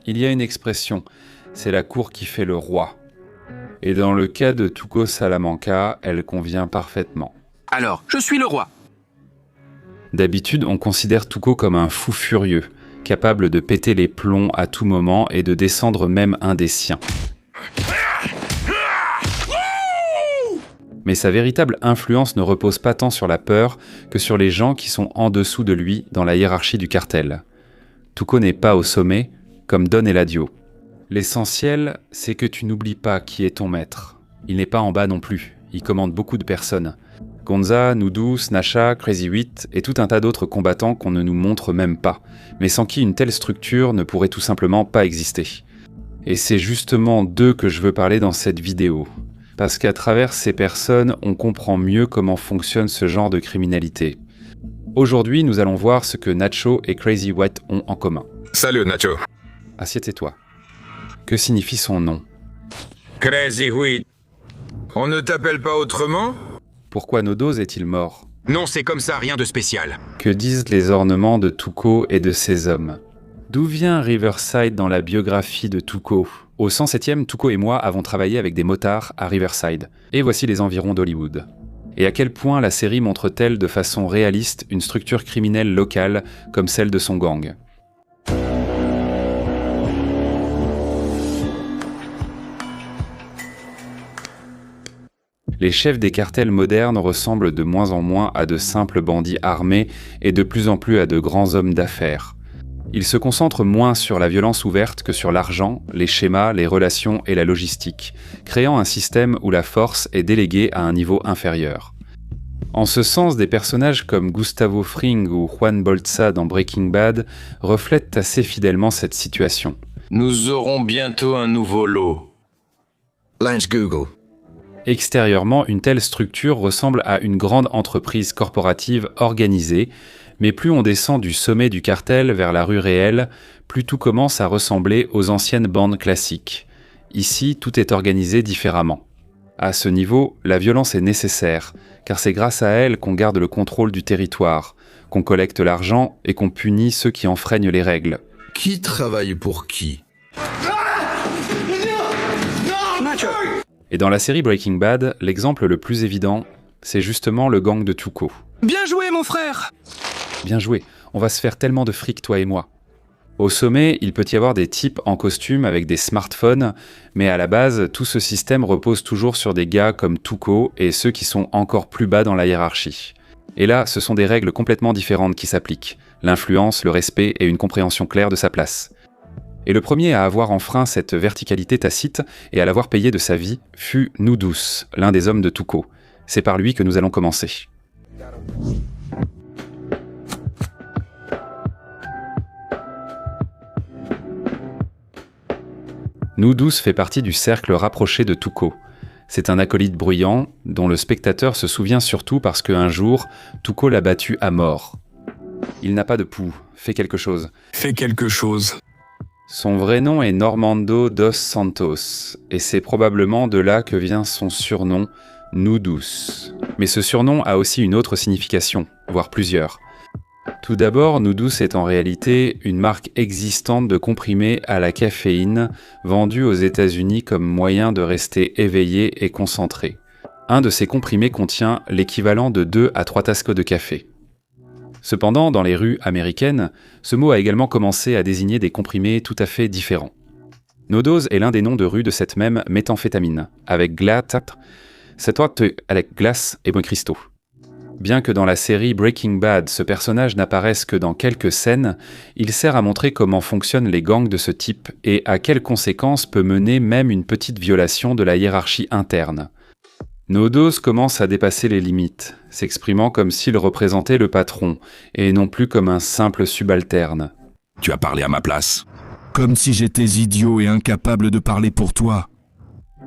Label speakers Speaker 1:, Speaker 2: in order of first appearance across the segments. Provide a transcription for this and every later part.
Speaker 1: Il y a une expression, c'est la cour qui fait le roi. Et dans le cas de Tuco Salamanca, elle convient parfaitement.
Speaker 2: Alors, je suis le roi.
Speaker 1: D'habitude, on considère Tuco comme un fou furieux, capable de péter les plombs à tout moment et de descendre même un des siens. Mais sa véritable influence ne repose pas tant sur la peur que sur les gens qui sont en dessous de lui dans la hiérarchie du cartel. Tuco n'est pas au sommet, comme Don Eladio. L'essentiel, c'est que tu n'oublies pas qui est ton maître. Il n'est pas en bas non plus, il commande beaucoup de personnes. Gonza, Nudus, Nacha, Crazy 8 et tout un tas d'autres combattants qu'on ne nous montre même pas, mais sans qui une telle structure ne pourrait tout simplement pas exister. Et c'est justement d'eux que je veux parler dans cette vidéo. Parce qu'à travers ces personnes, on comprend mieux comment fonctionne ce genre de criminalité. Aujourd'hui, nous allons voir ce que Nacho et Crazy 8 ont en commun.
Speaker 3: Salut Nacho.
Speaker 1: Assieds-toi. Que signifie son nom?
Speaker 3: Crazy 8. On ne t'appelle pas autrement?
Speaker 1: Pourquoi Nodose est-il mort?
Speaker 2: Non, c'est comme ça, rien de spécial.
Speaker 1: Que disent les ornements de Tuco et de ses hommes? D'où vient Riverside dans la biographie de Tuco? Au 107e, Tuco et moi avons travaillé avec des motards à Riverside. Et voici les environs d'Hollywood. Et à quel point la série montre-t-elle de façon réaliste une structure criminelle locale comme celle de son gang? Les chefs des cartels modernes ressemblent de moins en moins à de simples bandits armés et de plus en plus à de grands hommes d'affaires. Ils se concentrent moins sur la violence ouverte que sur l'argent, les schémas, les relations et la logistique, créant un système où la force est déléguée à un niveau inférieur. En ce sens, des personnages comme Gustavo Fring ou Juan Bolsa dans Breaking Bad reflètent assez fidèlement cette situation.
Speaker 4: Nous aurons bientôt un nouveau lot.
Speaker 5: Lance Google.
Speaker 1: Extérieurement, une telle structure ressemble à une grande entreprise corporative organisée, mais plus on descend du sommet du cartel vers la rue réelle, plus tout commence à ressembler aux anciennes bandes classiques. Ici, tout est organisé différemment. À ce niveau, la violence est nécessaire, car c'est grâce à elle qu'on garde le contrôle du territoire, qu'on collecte l'argent et qu'on punit ceux qui enfreignent les règles.
Speaker 5: Qui travaille pour qui?
Speaker 1: Et dans la série Breaking Bad, l'exemple le plus évident, c'est justement le gang de Tuco.
Speaker 2: Bien joué, mon frère!
Speaker 1: Bien joué, on va se faire tellement de fric, toi et moi. Au sommet, il peut y avoir des types en costume avec des smartphones, mais à la base, tout ce système repose toujours sur des gars comme Tuco et ceux qui sont encore plus bas dans la hiérarchie. Et là, ce sont des règles complètement différentes qui s'appliquent, l'influence, le respect et une compréhension claire de sa place. Et le premier à avoir enfreint cette verticalité tacite et à l'avoir payé de sa vie fut Nudus, l'un des hommes de Tuco. C'est par lui que nous allons commencer. Nudus fait partie du cercle rapproché de Tuco. C'est un acolyte bruyant, dont le spectateur se souvient surtout parce qu'un jour, Tuco l'a battu à mort. Il n'a pas de pouls, fais quelque chose.
Speaker 4: Fais quelque chose.
Speaker 1: Son vrai nom est Normando dos Santos, et c'est probablement de là que vient son surnom, Nudus. Mais ce surnom a aussi une autre signification, voire plusieurs. Tout d'abord, Nudus est en réalité une marque existante de comprimés à la caféine, vendus aux États-Unis comme moyen de rester éveillé et concentré. Un de ces comprimés contient l'équivalent de 2 à 3 tasses de café. Cependant, dans les rues américaines, ce mot a également commencé à désigner des comprimés tout à fait différents. Nodose est l'un des noms de rue de cette même méthamphétamine, avec avec glace et cristaux. Bien que dans la série Breaking Bad, ce personnage n'apparaisse que dans quelques scènes, il sert à montrer comment fonctionnent les gangs de ce type et à quelles conséquences peut mener même une petite violation de la hiérarchie interne. Nodose commence à dépasser les limites, s'exprimant comme s'il représentait le patron, et non plus comme un simple subalterne.
Speaker 4: Tu as parlé à ma place.
Speaker 6: Comme si j'étais idiot et incapable de parler pour toi.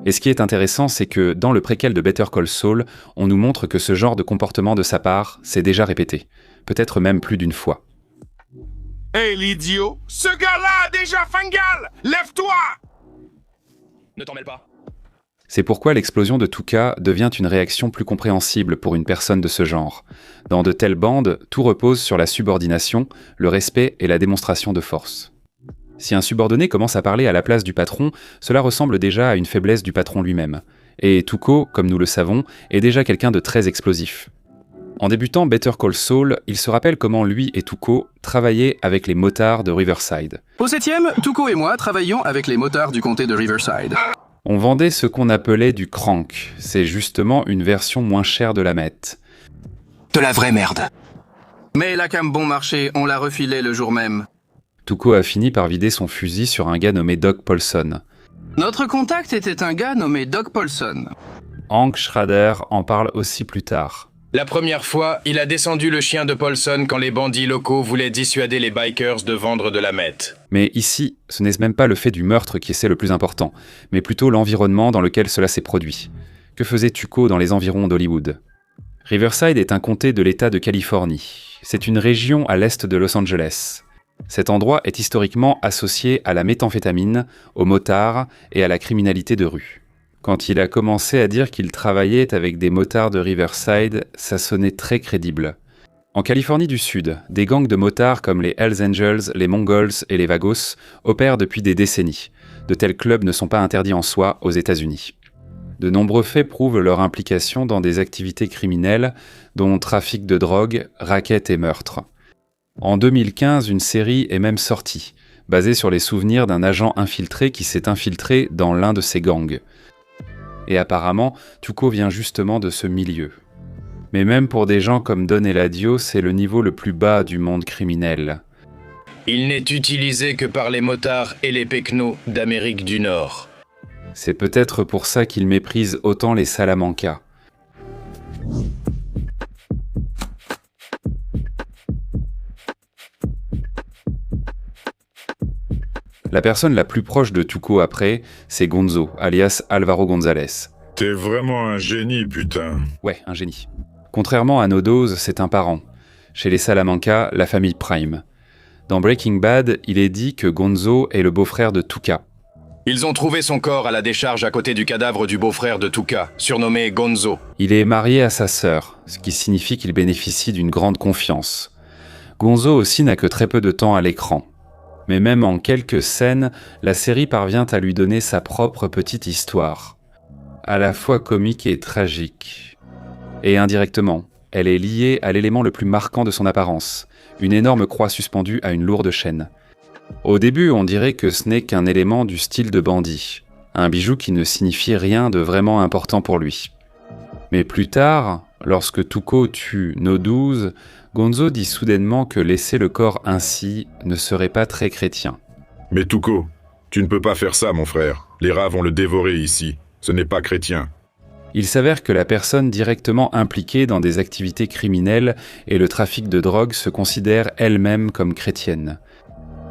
Speaker 1: Et ce qui est intéressant, c'est que dans le préquel de Better Call Saul, on nous montre que ce genre de comportement de sa part s'est déjà répété, peut-être même plus d'une fois.
Speaker 3: Hé l'idiot! Ce gars-là a déjà Fangal! Lève-toi!
Speaker 2: Ne t'en mêle pas.
Speaker 1: C'est pourquoi l'explosion de Tuca devient une réaction plus compréhensible pour une personne de ce genre. Dans de telles bandes, tout repose sur la subordination, le respect et la démonstration de force. Si un subordonné commence à parler à la place du patron, cela ressemble déjà à une faiblesse du patron lui-même. Et Tuco, comme nous le savons, est déjà quelqu'un de très explosif. En débutant Better Call Saul, il se rappelle comment lui et Tuco travaillaient avec les motards de Riverside.
Speaker 7: Au 7e, Tuco et moi travaillions avec les motards du comté de Riverside.
Speaker 1: On vendait ce qu'on appelait du crank. C'est justement une version moins chère de la meth.
Speaker 2: De la vraie merde.
Speaker 7: Mais la cam bon marché, on l'a refilé le jour même.
Speaker 1: Tuco a fini par vider son fusil sur un gars nommé Doc Paulson.
Speaker 7: Notre contact était un gars nommé Doc Paulson.
Speaker 1: Hank Schrader en parle aussi plus tard.
Speaker 4: La première fois, il a descendu le chien de Paulson quand les bandits locaux voulaient dissuader les bikers de vendre de la meth.
Speaker 1: Mais ici, ce n'est même pas le fait du meurtre qui est le plus important, mais plutôt l'environnement dans lequel cela s'est produit. Que faisait Tuco dans les environs d'Hollywood ? Riverside est un comté de l'État de Californie. C'est une région à l'est de Los Angeles. Cet endroit est historiquement associé à la méthamphétamine, aux motards et à la criminalité de rue. Quand il a commencé à dire qu'il travaillait avec des motards de Riverside, ça sonnait très crédible. En Californie du Sud, des gangs de motards comme les Hells Angels, les Mongols et les Vagos opèrent depuis des décennies. De tels clubs ne sont pas interdits en soi aux États-Unis. De nombreux faits prouvent leur implication dans des activités criminelles, dont trafic de drogue, racket et meurtre. En 2015, une série est même sortie, basée sur les souvenirs d'un agent infiltré qui s'est infiltré dans l'un de ces gangs. Et apparemment, Tuco vient justement de ce milieu. Mais même pour des gens comme Don Eladio, c'est le niveau le plus bas du monde criminel.
Speaker 4: Il n'est utilisé que par les motards et les pecnos d'Amérique du Nord.
Speaker 1: C'est peut-être pour ça qu'il méprise autant les Salamanca. La personne la plus proche de Tuco après, c'est Gonzo, alias Alvaro González.
Speaker 8: T'es vraiment un génie, putain.
Speaker 1: Ouais, un génie. Contrairement à Nodoz, c'est un parent. Chez les Salamanca, la famille Prime. Dans Breaking Bad, il est dit que Gonzo est le beau-frère de Tuca.
Speaker 4: Ils ont trouvé son corps à la décharge à côté du cadavre du beau-frère de Tuca, surnommé Gonzo.
Speaker 1: Il est marié à sa sœur, ce qui signifie qu'il bénéficie d'une grande confiance. Gonzo aussi n'a que très peu de temps à l'écran. Mais même en quelques scènes, la série parvient à lui donner sa propre petite histoire. À la fois comique et tragique. Et indirectement, elle est liée à l'élément le plus marquant de son apparence, une énorme croix suspendue à une lourde chaîne. Au début, on dirait que ce n'est qu'un élément du style de bandit, un bijou qui ne signifie rien de vraiment important pour lui. Mais plus tard, lorsque Tuco tue Nodoz, Gonzo dit soudainement que laisser le corps ainsi ne serait pas très chrétien.
Speaker 8: Mais Tuco, tu ne peux pas faire ça, mon frère. Les rats vont le dévorer ici. Ce n'est pas chrétien.
Speaker 1: Il s'avère que la personne directement impliquée dans des activités criminelles et le trafic de drogue se considère elle-même comme chrétienne.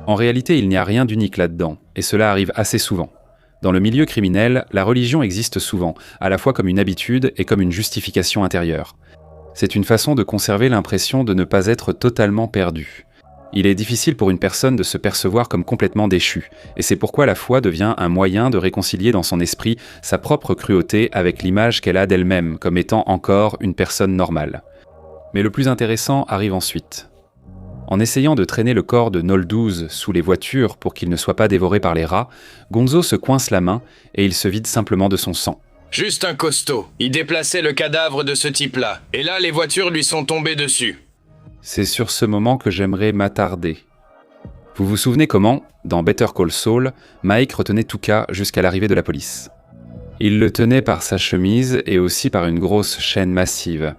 Speaker 1: En réalité, il n'y a rien d'unique là-dedans, et cela arrive assez souvent. Dans le milieu criminel, la religion existe souvent, à la fois comme une habitude et comme une justification intérieure. C'est une façon de conserver l'impression de ne pas être totalement perdu. Il est difficile pour une personne de se percevoir comme complètement déchue, et c'est pourquoi la foi devient un moyen de réconcilier dans son esprit sa propre cruauté avec l'image qu'elle a d'elle-même comme étant encore une personne normale. Mais le plus intéressant arrive ensuite. En essayant de traîner le corps de Nodoz sous les voitures pour qu'il ne soit pas dévoré par les rats, Gonzo se coince la main et il se vide simplement de son sang.
Speaker 4: Juste un costaud. Il déplaçait le cadavre de ce type-là. Et là, les voitures lui sont tombées dessus.
Speaker 1: C'est sur ce moment que j'aimerais m'attarder. Vous vous souvenez comment, dans Better Call Saul, Mike retenait Tuca jusqu'à l'arrivée de la police. Il le tenait par sa chemise et aussi par une grosse chaîne massive.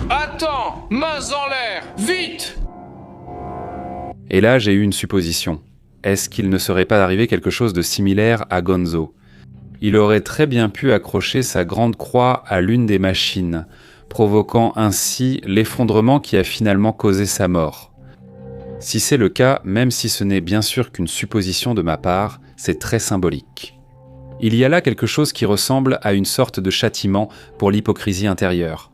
Speaker 2: Attends, mains en l'air, vite!
Speaker 1: Et là, j'ai eu une supposition. Est-ce qu'il ne serait pas arrivé quelque chose de similaire à Gonzo ? Il aurait très bien pu accrocher sa grande croix à l'une des machines, provoquant ainsi l'effondrement qui a finalement causé sa mort. Si c'est le cas, même si ce n'est bien sûr qu'une supposition de ma part, c'est très symbolique. Il y a là quelque chose qui ressemble à une sorte de châtiment pour l'hypocrisie intérieure.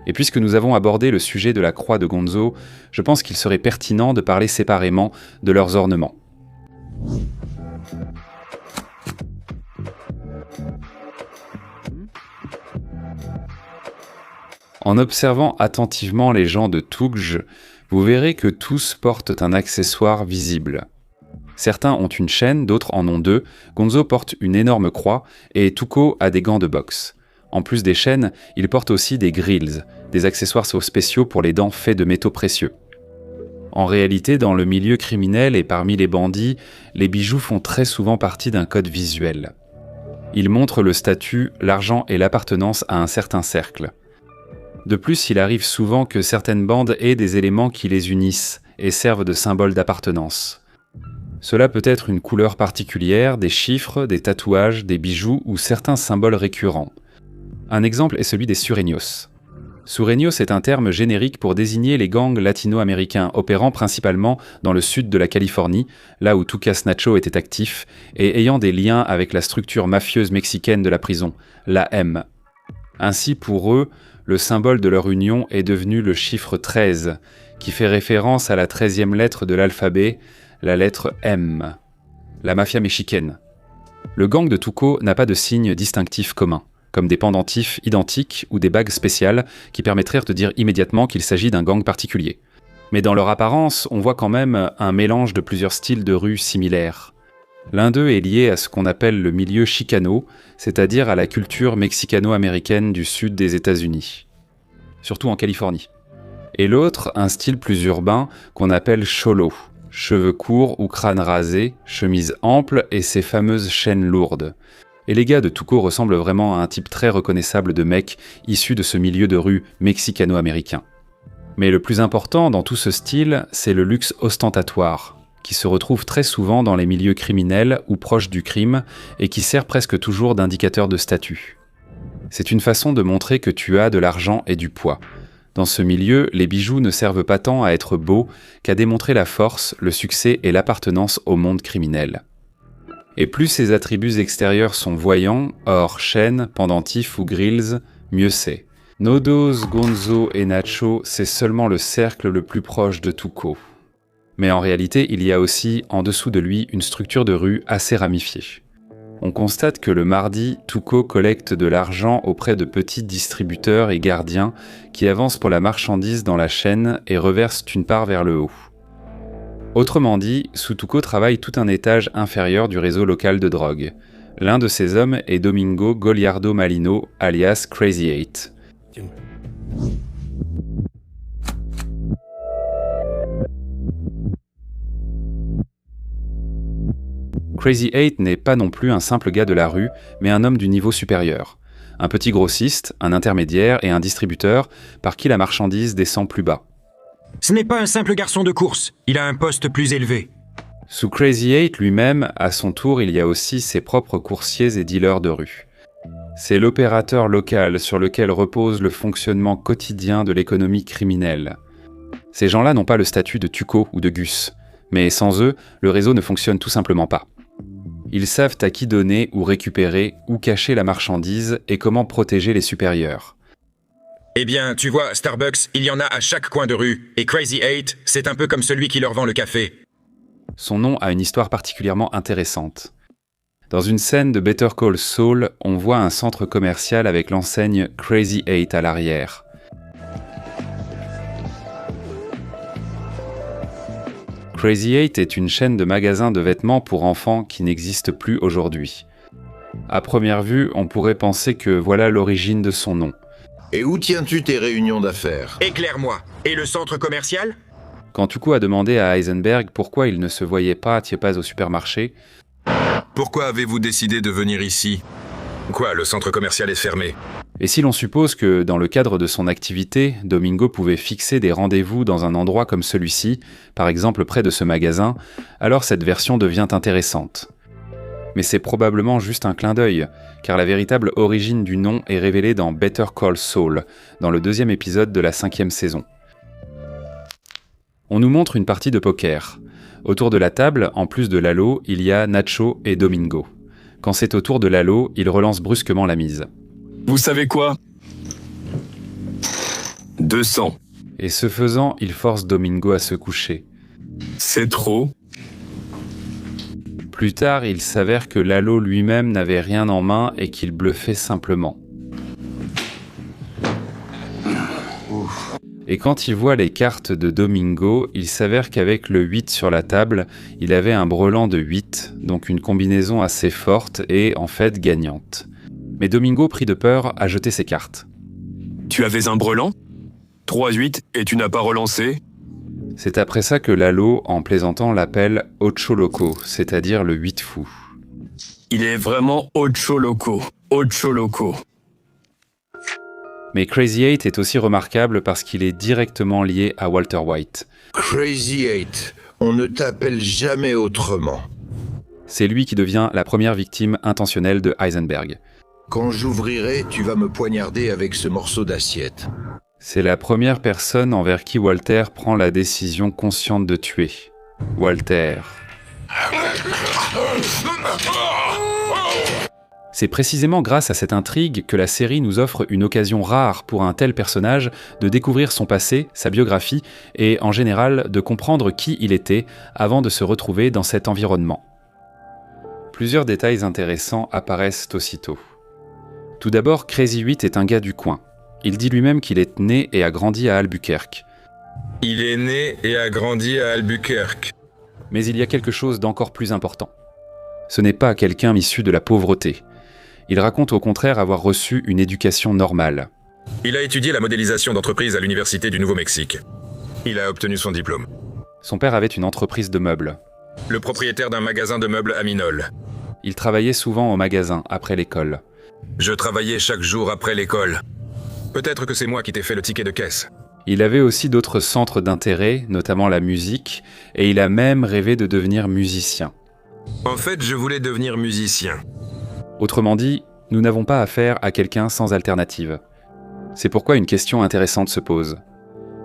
Speaker 1: Et puisque nous avons abordé le sujet de la croix de Gonzo, je pense qu'il serait pertinent de parler séparément de leurs ornements. En observant attentivement les gens de Tougj, vous verrez que tous portent un accessoire visible. Certains ont une chaîne, d'autres en ont deux, Gonzo porte une énorme croix et Tuco a des gants de boxe. En plus des chaînes, il porte aussi des grills, des accessoires spéciaux pour les dents faits de métaux précieux. En réalité, dans le milieu criminel et parmi les bandits, les bijoux font très souvent partie d'un code visuel. Ils montrent le statut, l'argent et l'appartenance à un certain cercle. De plus, il arrive souvent que certaines bandes aient des éléments qui les unissent et servent de symbole d'appartenance. Cela peut être une couleur particulière, des chiffres, des tatouages, des bijoux ou certains symboles récurrents. Un exemple est celui des sureños. Sureños est un terme générique pour désigner les gangs latino-américains opérant principalement dans le sud de la Californie, là où Tucas Nacho était actif, et ayant des liens avec la structure mafieuse mexicaine de la prison, la M. Ainsi, pour eux, le symbole de leur union est devenu le chiffre 13, qui fait référence à la 13e lettre de l'alphabet, la lettre M, la mafia mexicaine. Le gang de Tuco n'a pas de signe distinctif commun, comme des pendentifs identiques ou des bagues spéciales qui permettraient de dire immédiatement qu'il s'agit d'un gang particulier. Mais dans leur apparence, on voit quand même un mélange de plusieurs styles de rue similaires. L'un d'eux est lié à ce qu'on appelle le milieu chicano, c'est-à-dire à la culture mexicano-américaine du sud des États-Unis, surtout en Californie. Et l'autre, un style plus urbain qu'on appelle cholo, cheveux courts ou crâne rasé, chemise ample et ces fameuses chaînes lourdes. Et les gars de Tuco ressemblent vraiment à un type très reconnaissable de mec issu de ce milieu de rue mexicano-américain. Mais le plus important dans tout ce style, c'est le luxe ostentatoire, qui se retrouve très souvent dans les milieux criminels ou proches du crime et qui sert presque toujours d'indicateur de statut. C'est une façon de montrer que tu as de l'argent et du poids. Dans ce milieu, les bijoux ne servent pas tant à être beaux qu'à démontrer la force, le succès et l'appartenance au monde criminel. Et plus ces attributs extérieurs sont voyants, or chaînes, pendentifs ou grills, mieux c'est. Nodos, Gonzo et Nacho, c'est seulement le cercle le plus proche de Tuco. Mais en réalité, il y a aussi, en dessous de lui, une structure de rue assez ramifiée. On constate que le mardi, Tuco collecte de l'argent auprès de petits distributeurs et gardiens qui avancent pour la marchandise dans la chaîne et reversent une part vers le haut. Autrement dit, sous Tuco travaille tout un étage inférieur du réseau local de drogue. L'un de ces hommes est Domingo Goliardo Malino, alias Crazy 8. Crazy 8 n'est pas non plus un simple gars de la rue, mais un homme du niveau supérieur. Un petit grossiste, un intermédiaire et un distributeur par qui la marchandise descend plus bas.
Speaker 9: Ce n'est pas un simple garçon de course, il a un poste plus élevé.
Speaker 1: Sous Crazy 8 lui-même, à son tour, il y a aussi ses propres coursiers et dealers de rue. C'est l'opérateur local sur lequel repose le fonctionnement quotidien de l'économie criminelle. Ces gens-là n'ont pas le statut de Tuco ou de Gus, mais sans eux, le réseau ne fonctionne tout simplement pas. Ils savent à qui donner ou récupérer, où cacher la marchandise et comment protéger les supérieurs.
Speaker 9: Eh bien, tu vois, Starbucks, il y en a à chaque coin de rue, et Crazy 8, c'est un peu comme celui qui leur vend le café.
Speaker 1: Son nom a une histoire particulièrement intéressante. Dans une scène de Better Call Saul, on voit un centre commercial avec l'enseigne Crazy 8 à l'arrière. Crazy 8 est une chaîne de magasins de vêtements pour enfants qui n'existe plus aujourd'hui. À première vue, on pourrait penser que voilà l'origine de son nom.
Speaker 5: Et où tiens-tu tes réunions d'affaires?
Speaker 9: Éclaire-moi. Et le centre commercial?
Speaker 1: Quand Tuco a demandé à Heisenberg pourquoi il ne se voyait pas au supermarché,
Speaker 3: Pourquoi avez-vous décidé de venir ici?
Speaker 9: Quoi, le centre commercial est fermé?
Speaker 1: et si l'on suppose que, dans le cadre de son activité, Domingo pouvait fixer des rendez-vous dans un endroit comme celui-ci, par exemple près de ce magasin, alors cette version devient intéressante. Mais c'est probablement juste un clin d'œil, car la véritable origine du nom est révélée dans Better Call Saul, dans le 2e épisode de la 5e saison. On nous montre une partie de poker. Autour de la table, en plus de Lalo, il y a Nacho et Domingo. Quand c'est au tour de Lalo, il relance brusquement la mise.
Speaker 10: Vous savez quoi? 200.
Speaker 1: Et ce faisant, il force Domingo à se coucher.
Speaker 10: C'est trop.
Speaker 1: Plus tard, il s'avère que Lalo lui-même n'avait rien en main et qu'il bluffait simplement. Et quand il voit les cartes de Domingo, il s'avère qu'avec le 8 sur la table, il avait un brelan de 8, donc une combinaison assez forte et en fait gagnante. Mais Domingo, pris de peur, a jeté ses cartes.
Speaker 10: Tu avais un brelan 3-8 et tu n'as pas relancé?
Speaker 1: C'est après ça que Lalo, en plaisantant, l'appelle Ocho Loco, c'est-à-dire le 8 fou.
Speaker 10: Il est vraiment Ocho Loco. Ocho Loco.
Speaker 1: Mais Crazy 8 est aussi remarquable parce qu'il est directement lié à Walter White.
Speaker 5: Crazy 8, on ne t'appelle jamais autrement.
Speaker 1: C'est lui qui devient la première victime intentionnelle de Heisenberg.
Speaker 5: Quand j'ouvrirai, tu vas me poignarder avec ce morceau d'assiette.
Speaker 1: C'est la première personne envers qui Walter prend la décision consciente de tuer. Walter. C'est précisément grâce à cette intrigue que la série nous offre une occasion rare pour un tel personnage de découvrir son passé, sa biographie, et en général de comprendre qui il était avant de se retrouver dans cet environnement. Plusieurs détails intéressants apparaissent aussitôt. Tout d'abord, Crazy 8 est un gars du coin. Il dit lui-même qu'il est né et a grandi à Albuquerque.
Speaker 9: Il est né et a grandi à Albuquerque.
Speaker 1: Mais il y a quelque chose d'encore plus important. Ce n'est pas quelqu'un issu de la pauvreté. Il raconte au contraire avoir reçu une éducation normale.
Speaker 9: Il a étudié la modélisation d'entreprise à l'Université du Nouveau-Mexique. Il a obtenu son diplôme.
Speaker 1: Son père avait une entreprise de meubles.
Speaker 9: Le propriétaire d'un magasin de meubles à Minol.
Speaker 1: Il travaillait souvent au magasin après l'école.
Speaker 9: Je travaillais chaque jour après l'école. Peut-être que c'est moi qui t'ai fait le ticket de caisse.
Speaker 1: Il avait aussi d'autres centres d'intérêt, notamment la musique, et il a même rêvé de devenir musicien.
Speaker 9: En fait, je voulais devenir musicien.
Speaker 1: Autrement dit, nous n'avons pas affaire à quelqu'un sans alternative. C'est pourquoi une question intéressante se pose.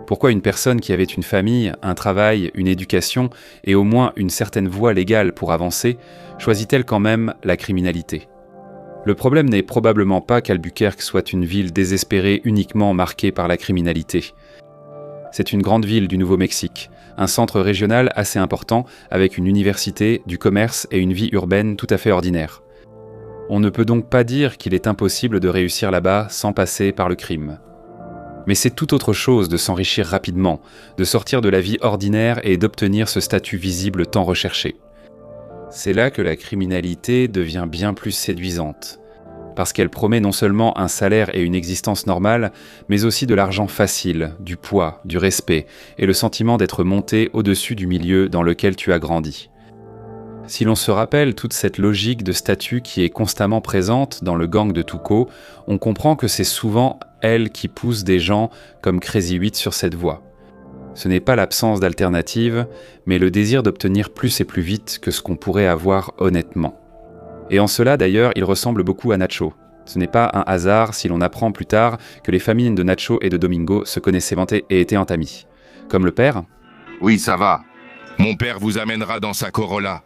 Speaker 1: Pourquoi une personne qui avait une famille, un travail, une éducation et au moins une certaine voie légale pour avancer, choisit-elle quand même la criminalité ? Le problème n'est probablement pas qu'Albuquerque soit une ville désespérée uniquement marquée par la criminalité. C'est une grande ville du Nouveau-Mexique, un centre régional assez important avec une université, du commerce et une vie urbaine tout à fait ordinaire. On ne peut donc pas dire qu'il est impossible de réussir là-bas sans passer par le crime. Mais c'est tout autre chose de s'enrichir rapidement, de sortir de la vie ordinaire et d'obtenir ce statut visible tant recherché. C'est là que la criminalité devient bien plus séduisante, parce qu'elle promet non seulement un salaire et une existence normale, mais aussi de l'argent facile, du poids, du respect, et le sentiment d'être monté au-dessus du milieu dans lequel tu as grandi. Si l'on se rappelle toute cette logique de statut qui est constamment présente dans le gang de Tuco, on comprend que c'est souvent elle qui pousse des gens comme Crazy 8 sur cette voie. Ce n'est pas l'absence d'alternative, mais le désir d'obtenir plus et plus vite que ce qu'on pourrait avoir honnêtement. Et en cela d'ailleurs, il ressemble beaucoup à Nacho. Ce n'est pas un hasard si l'on apprend plus tard que les familles de Nacho et de Domingo se connaissaient et étaient en amis. Comme le père.
Speaker 3: Oui, ça va. Mon père vous amènera dans sa Corolla.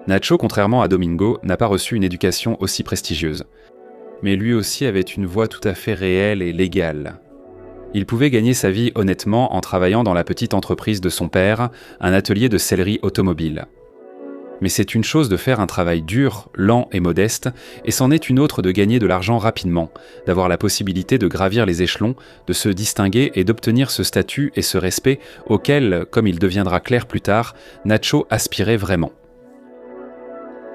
Speaker 1: Nacho, contrairement à Domingo, n'a pas reçu une éducation aussi prestigieuse. Mais lui aussi avait une voie tout à fait réelle et légale. Il pouvait gagner sa vie honnêtement en travaillant dans la petite entreprise de son père, un atelier de sellerie automobile. Mais c'est une chose de faire un travail dur, lent et modeste, et c'en est une autre de gagner de l'argent rapidement, d'avoir la possibilité de gravir les échelons, de se distinguer et d'obtenir ce statut et ce respect auquel, comme il deviendra clair plus tard, Nacho aspirait vraiment.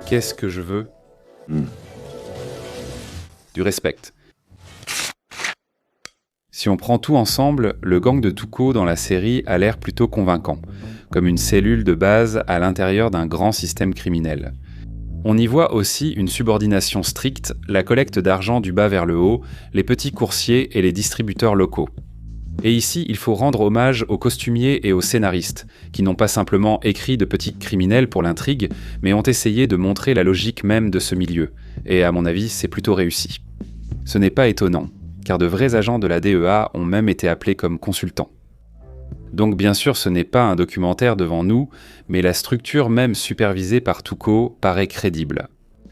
Speaker 1: Qu'est-ce que je veux ? Du respect. Si on prend tout ensemble, le gang de Tuco dans la série a l'air plutôt convaincant, comme une cellule de base à l'intérieur d'un grand système criminel. On y voit aussi une subordination stricte, la collecte d'argent du bas vers le haut, les petits coursiers et les distributeurs locaux. Et ici, il faut rendre hommage aux costumiers et aux scénaristes, qui n'ont pas simplement écrit de petits criminels pour l'intrigue, mais ont essayé de montrer la logique même de ce milieu. Et à mon avis, c'est plutôt réussi. Ce n'est pas étonnant, car de vrais agents de la DEA ont même été appelés comme consultants. Donc bien sûr, ce n'est pas un documentaire devant nous, mais la structure même supervisée par Tuco paraît crédible.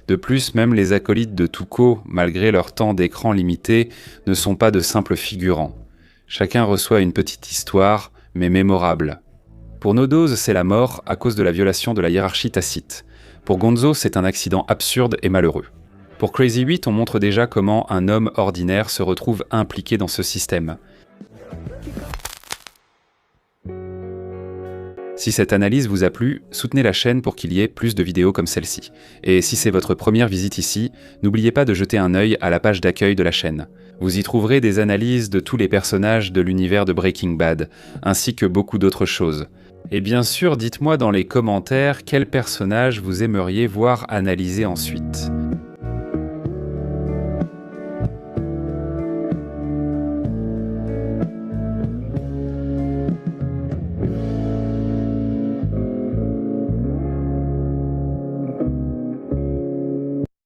Speaker 1: De plus, même les acolytes de Tuco, malgré leur temps d'écran limité, ne sont pas de simples figurants. Chacun reçoit une petite histoire, mais mémorable. Pour Nodoz, c'est la mort à cause de la violation de la hiérarchie tacite. Pour Gonzo, c'est un accident absurde et malheureux. Pour Crazy 8, on montre déjà comment un homme ordinaire se retrouve impliqué dans ce système. Si cette analyse vous a plu, soutenez la chaîne pour qu'il y ait plus de vidéos comme celle-ci. Et si c'est votre première visite ici, n'oubliez pas de jeter un œil à la page d'accueil de la chaîne. Vous y trouverez des analyses de tous les personnages de l'univers de Breaking Bad, ainsi que beaucoup d'autres choses. Et bien sûr, dites-moi dans les commentaires quel personnage vous aimeriez voir analysé ensuite.